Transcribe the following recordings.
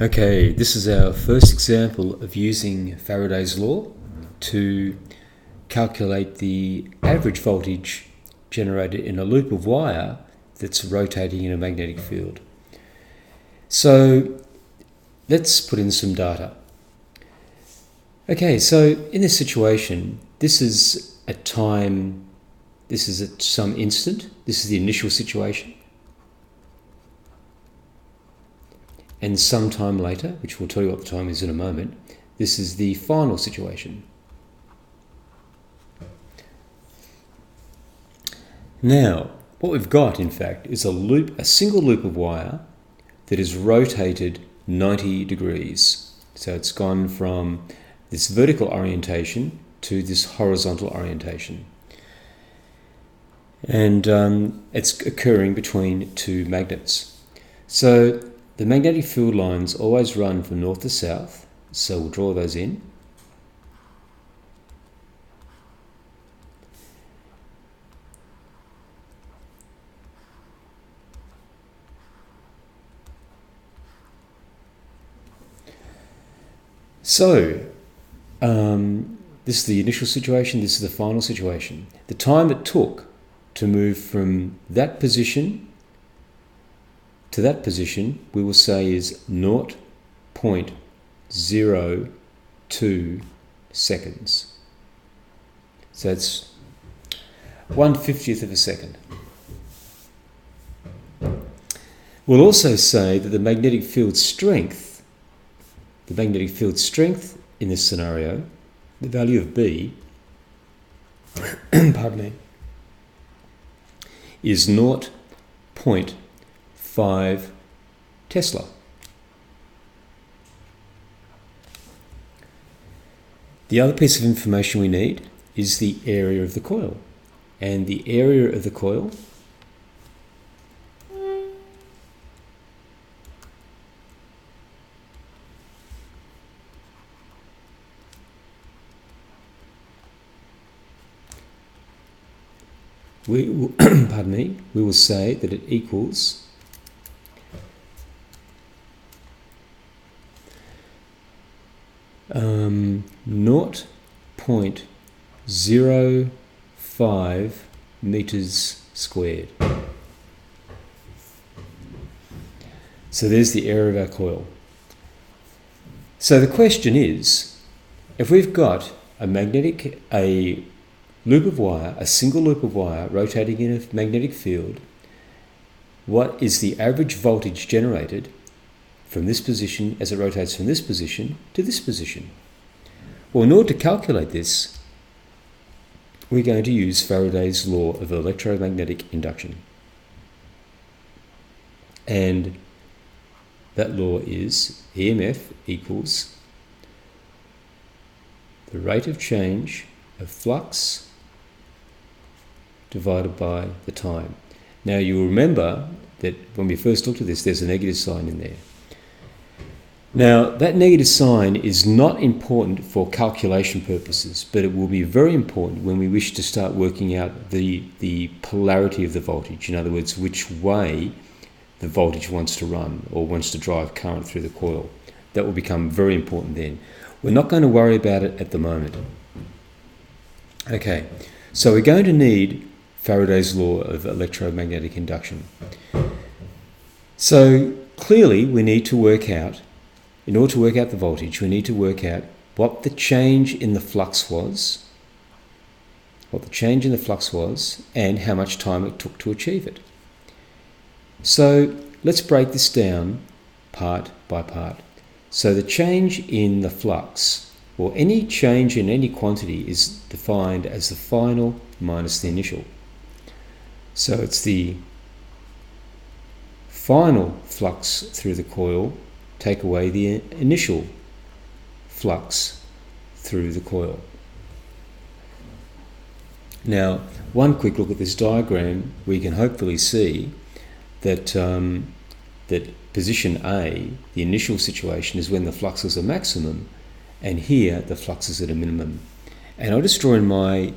Okay, this is our first example of using Faraday's Law to calculate the average voltage generated in a loop of wire that's rotating in a magnetic field. So let's put in some data. Okay, so in this situation, this is at some instant. This is the initial situation. And some time later, which we'll tell you what the time is in a moment, this is the final situation. Now, what we've got, in fact, is a single loop of wire that is rotated 90 degrees. So it's gone from this vertical orientation to this horizontal orientation. And it's occurring between two magnets. So the magnetic field lines always run from north to south, so we'll draw those in. So, this is the initial situation, this is the final situation. The time it took to move from that position to that position, we will say is 0.02 seconds. So that's 1/50th of a second. We'll also say that the magnetic field strength in this scenario, the value of B, pardon me, is 0.5 Tesla. The other piece of information we need is the area of the coil. And the area of the coil we will say that it equals 0.05 meters squared. So there's the area of our coil. So the question is, if we've got a loop of wire, a single loop of wire rotating in a magnetic field, what is the average voltage generated from this position as it rotates from this position to this position? Well, in order to calculate this, we're going to use Faraday's law of electromagnetic induction. And that law is EMF equals the rate of change of flux divided by the time. Now, you'll remember that when we first looked at this, there's a negative sign in there. Now, that negative sign is not important for calculation purposes, but it will be very important when we wish to start working out the polarity of the voltage. In other words, which way the voltage wants to run or wants to drive current through the coil. That will become very important then. We're not going to worry about it at the moment. Okay, so we're going to need Faraday's law of electromagnetic induction. So clearly we need to work out, in order to work out the voltage, we need to work out what the change in the flux was, and how much time it took to achieve it. So let's break this down part by part. So the change in the flux, or any change in any quantity, is defined as the final minus the initial. So it's the final flux through the coil, take away the initial flux through the coil. Now, one quick look at this diagram, we can hopefully see that that position A, the initial situation, is when the fluxes are maximum, and here the flux is at a minimum. And I'll just draw in my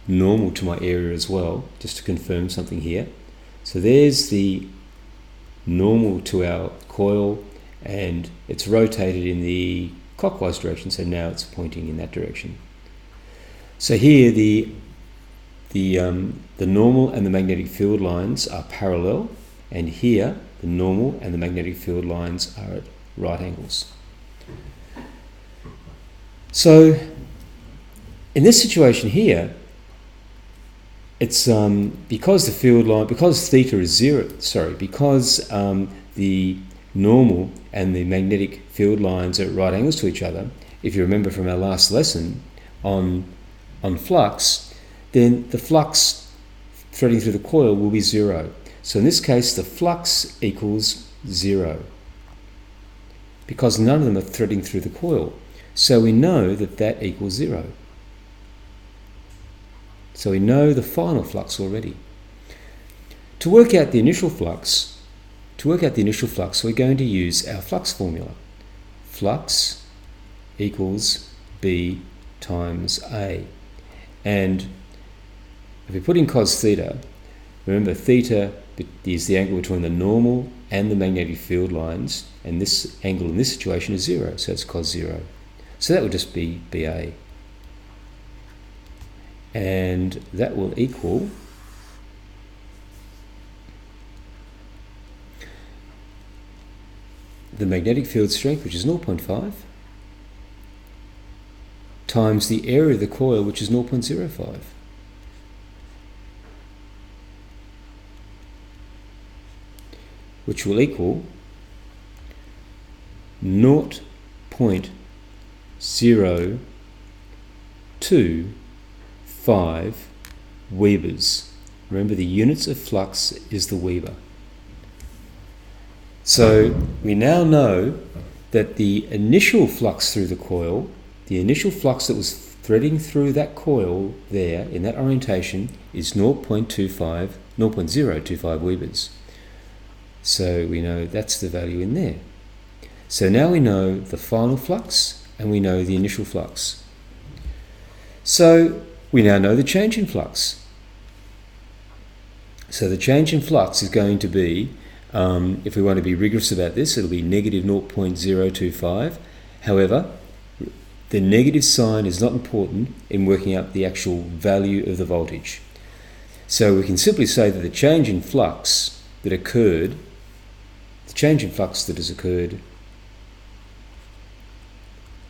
normal to my area as well, just to confirm something here. So there's the normal to our coil, and it's rotated in the clockwise direction, so now it's pointing in that direction. So here the normal and the magnetic field lines are parallel, and here the normal and the magnetic field lines are at right angles. So in this situation here, it's because the field line, because theta is zero, because the normal and the magnetic field lines are at right angles to each other. If you remember from our last lesson on flux, then the flux threading through the coil will be zero. So in this case, the flux equals zero, because none of them are threading through the coil. So we know that that equals zero. So we know the final flux already. To work out the initial flux, we're going to use our flux formula. Flux equals B times A. And if we put in cos theta, remember theta is the angle between the normal and the magnetic field lines, and this angle in this situation is zero, so it's cos zero. So that would just be BA. And that will equal the magnetic field strength, which is 0.5, times the area of the coil, which is 0.05. Which will equal 0.025 Webers. Remember, the units of flux is the Weber. So we now know that the initial flux through the coil, the initial flux that was threading through that coil there in that orientation, is 0.025 Webers. So we know that's the value in there. So now we know the final flux and we know the initial flux. So we now know the change in flux. So the change in flux is going to be, if we want to be rigorous about this, it'll be negative 0.025. However, the negative sign is not important in working out the actual value of the voltage. So we can simply say that the change in flux that occurred,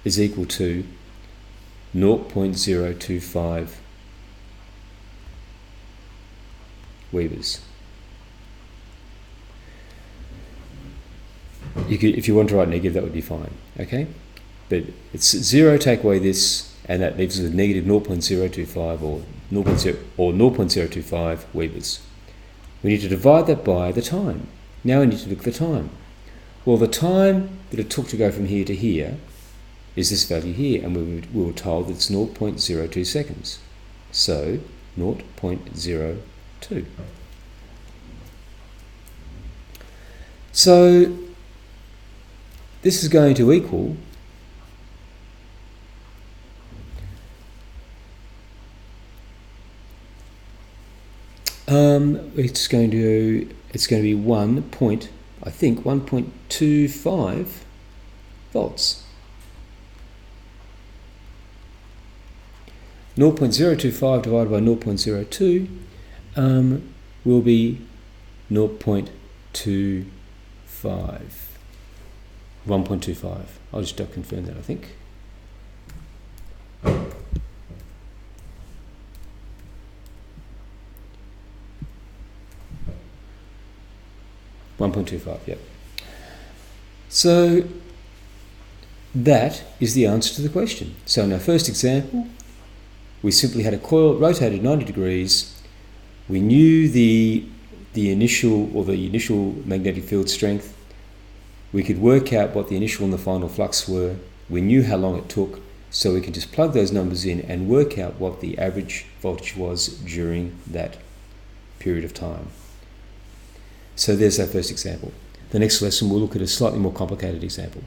is equal to 0.025 Webers. If you want to write negative, that would be fine, okay? But it's zero, take away this, and that leaves us with negative 0.025 or 0.025 Webers. We need to divide that by the time. Now we need to look at the time. Well, the time that it took to go from here to here is this value here, and we were told that it's 0.02 seconds. So 0.02. So this is going to equal it's going to be 1.25 volts. 0.025 divided by 0.02 will be 0.25. 1.25. I'll just confirm that, I think. Yep. So that is the answer to the question. So in our first example, we simply had a coil rotated 90 degrees. We knew the initial magnetic field strength. We could work out what the initial and the final flux were. We knew how long it took, so we can just plug those numbers in and work out what the average voltage was during that period of time. So there's our first example. The next lesson we'll look at a slightly more complicated example.